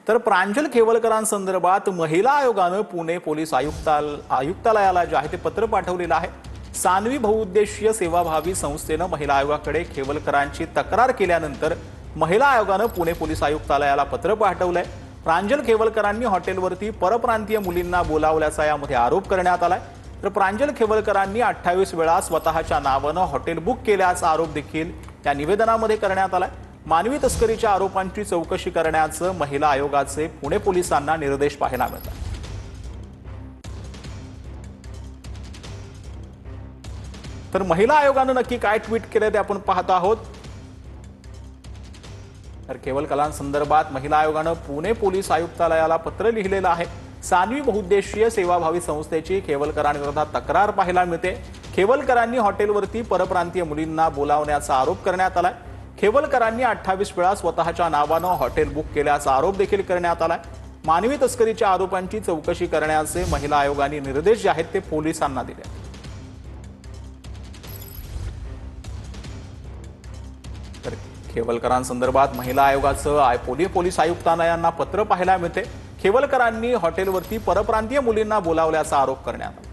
तर प्रांजल खेवलकरांसंदर्भात महिला आयोगानं पुणे पोलीस आयुक्तालयाला जे आहे ते पत्र पाठवलेलं आहे। सान्वी बहुउद्देशीय सेवाभावी संस्थेनं महिला आयोगाकडे खेवलकरांची तक्रार केल्यानंतर महिला आयोगानं पुणे पोलीस आयुक्तालयाला पत्र पाठवलंय। प्रांजल खेवलकरांनी हॉटेलवरती परप्रांतीय मुलींना बोलावल्याचा यामध्ये आरोप करण्यात आलाय। तर प्रांजल खेवलकरांनी 28 वेळा स्वतःच्या नावानं हॉटेल बुक केल्याचा आरोप देखील त्या निवेदनामध्ये करण्यात आलाय। मानवी तस्करीच्या आरोपांची चौकशी करण्याचं महिला आयोगाचे पुणे पोलिसांना निर्देश पाहायला मिळतात। तर महिला आयोगानं नक्की काय ट्विट केलं ते आपण पाहत आहोत। तर खेवलकरांसंदर्भात महिला आयोगानं पुणे पोलीस आयुक्तालयाला पत्र लिहिलेलं आहे। सान्वी बहुउद्देशीय सेवाभावी संस्थेची खेवलकरांविरोधात तक्रार पाहायला मिळते। खेवलकरांनी हॉटेलवरती परप्रांतीय मुलींना बोलावण्याचा आरोप करण्यात आलाय। खेवलकरांनी 28 वेळा स्वतःच्या नावानं हॉटेल बुक केल्याचा आरोप देखील करण्यात आलाय। मानवी तस्करीच्या आरोपांची चौकशी करण्याचे महिला आयोगाने निर्देश जे आहेत ते पोलिसांना दिले। तर खेवलकरांसंदर्भात महिला आयोगाचं पुणे पोलीस आयुक्तालयांना पत्र पाहायला मिळते। खेवलकरांनी हॉटेलवरती परप्रांतीय मुलींना बोलावल्याचा आरोप करण्यात आला।